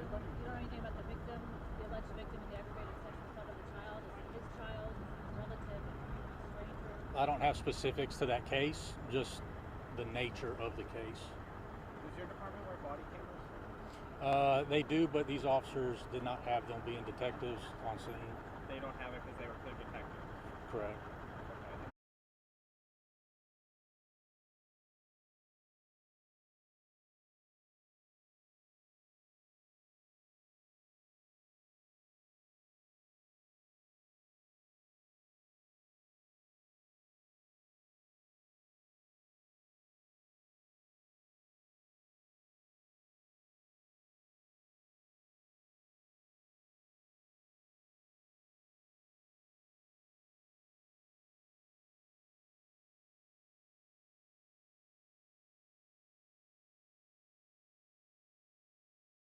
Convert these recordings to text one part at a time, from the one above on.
What, you don't know anything about the victim, the alleged victim of the aggravated sexual assault of the child? Is it his child? Is it his relative? Is it a stranger? I don't have specifics to that case, just the nature of the case. Does your department wear body cameras? They do, but these officers did not have them being detectives on scene. They don't have it because they were clear detectives. Correct. Okay.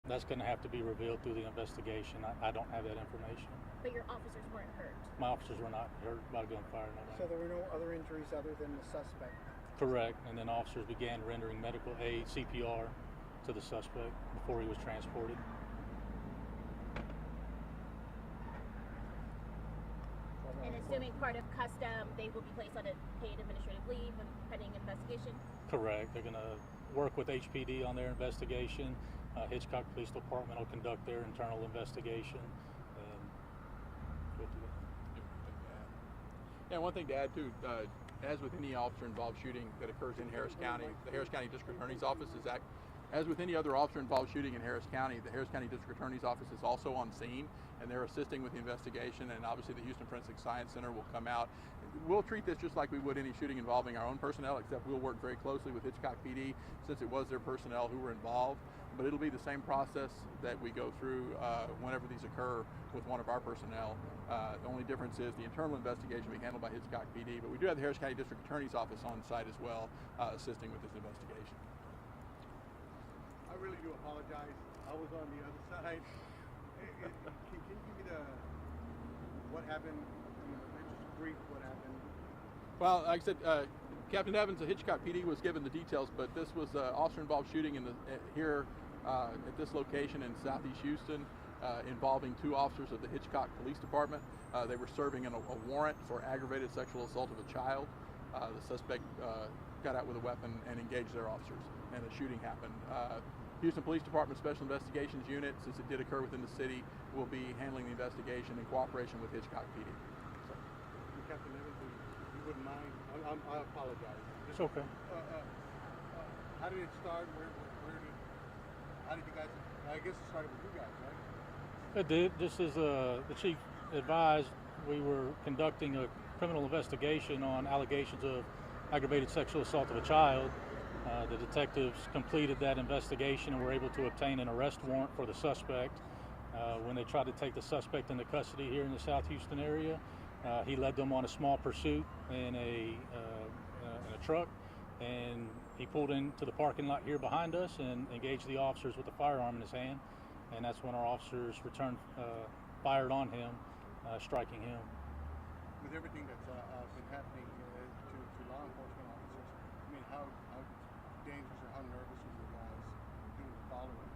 That's going to have to be revealed through the investigation. I don't have that information. But your officers weren't hurt. My officers were not hurt by gunfire. So there were no other injuries other than the suspect? Correct. And then officers began rendering medical aid, CPR, to the suspect before he was transported. And assuming part of custom, they will be placed on a paid administrative leave and pending investigation? Correct. They're going to work with HPD on their investigation. Hitchcock Police Department will conduct their internal investigation and go to that. Yeah, one thing to add too, as with any officer involved shooting that occurs in Harris County, the Harris County District Attorney's Office is as with any other officer involved shooting in Harris County, the Harris County District Attorney's Office is also on scene, and they're assisting with the investigation, and obviously the Houston Forensic Science Center will come out. We'll treat this just like we would any shooting involving our own personnel, except we'll work very closely with Hitchcock PD since it was their personnel who were involved. But it'll be the same process that we go through whenever these occur with one of our personnel. The only difference is the internal investigation will be handled by Hitchcock PD, but we do have the Harris County District Attorney's Office on site as well, assisting with this investigation. I really do apologize. I was on the other side. Can you give me what happened? Just brief what happened. Well, like I said, Captain Evans of Hitchcock PD was given the details, but this was officer-involved shooting in here at this location in Southeast Houston, involving two officers of the Hitchcock Police Department. They were serving a warrant for aggravated sexual assault of a child. The suspect got out with a weapon and engaged their officers, and a shooting happened. Houston Police Department Special Investigations Unit, since it did occur within the city, will be handling the investigation in cooperation with Hitchcock PD. So. Captain Evans, if you wouldn't mind, I apologize. It's okay. How did it start? How did you guys? I guess it started with you guys, right? It did. Just as the chief advised, we were conducting a criminal investigation on allegations of aggravated sexual assault of a child. The detectives completed that investigation and were able to obtain an arrest warrant for the suspect. When they tried to take the suspect into custody here in the South Houston area, he led them on a small pursuit in a truck, and he pulled into the parking lot here behind us and engaged the officers with a firearm in his hand, and that's when our officers fired on him, striking him. With everything that's been happening to law enforcement officers, I mean, how dangerous or how nervous were you guys doing the following?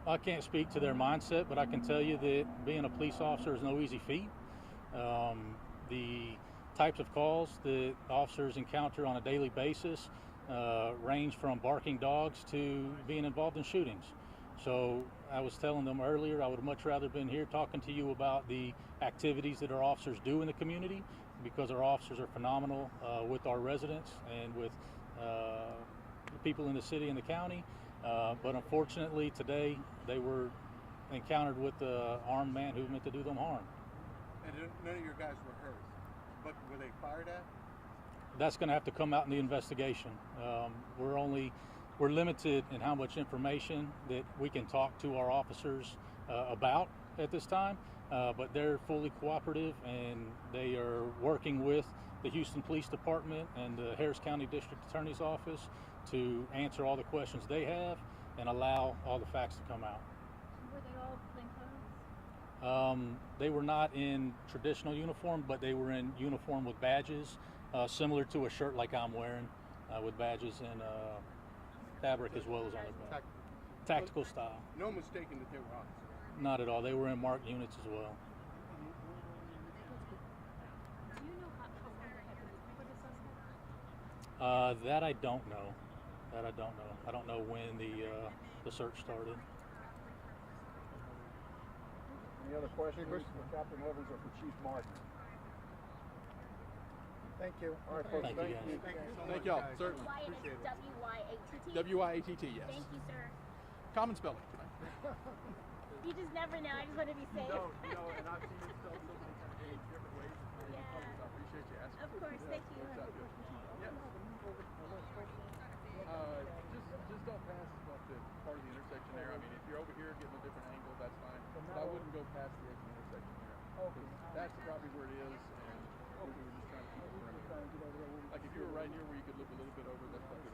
I can't speak to their mindset, but I can tell you that being a police officer is no easy feat. The types of calls that officers encounter on a daily basis range from barking dogs to being involved in shootings. So I was telling them earlier, I would have much rather been here talking to you about the activities that our officers do in the community, because our officers are phenomenal with our residents and with the people in the city and the county. But unfortunately today they were encountered with an armed man who meant to do them harm. And none of your guys were hurt, but were they fired at? That's going to have to come out in the investigation. We're limited in how much information that we can talk to our officers about at this time, but they're fully cooperative, and they are working with the Houston Police Department and the Harris County District Attorney's Office to answer all the questions they have and allow all the facts to come out. Were they all plainclothes? They were not in traditional uniform, but they were in uniform with badges, similar to a shirt like I'm wearing, with badges and fabric as well as on the back. Tactical style. No mistaking that they were officers. Not at all. They were in marked units as well. Do you know how long they had been looking for the suspect? That I don't know. That I don't know. I don't know when the search started. Any other questions for Captain Evans or for Chief Martin? Thank you. All right, folks. Thank you, guys. Thank you so Thank much, y'all. guys. Certainly. Appreciate it. W-Y-A-T-T? W-I-A-T-T, yes. Thank you, sir. Common spelling. You just never know. I just want to be safe. No, and I've seen it spelled so many different ways. Yeah. I appreciate you asking. Of course, thank you. Works out good. Yeah. Just don't pass like the part of the intersection there. I mean, if you're over here getting a different angle, that's fine. But I wouldn't go past the edge of the intersection there. 'Cause that's probably where it is, and we were just trying to keep it perimeter. Like if you were right here where you could look a little bit over, that's probably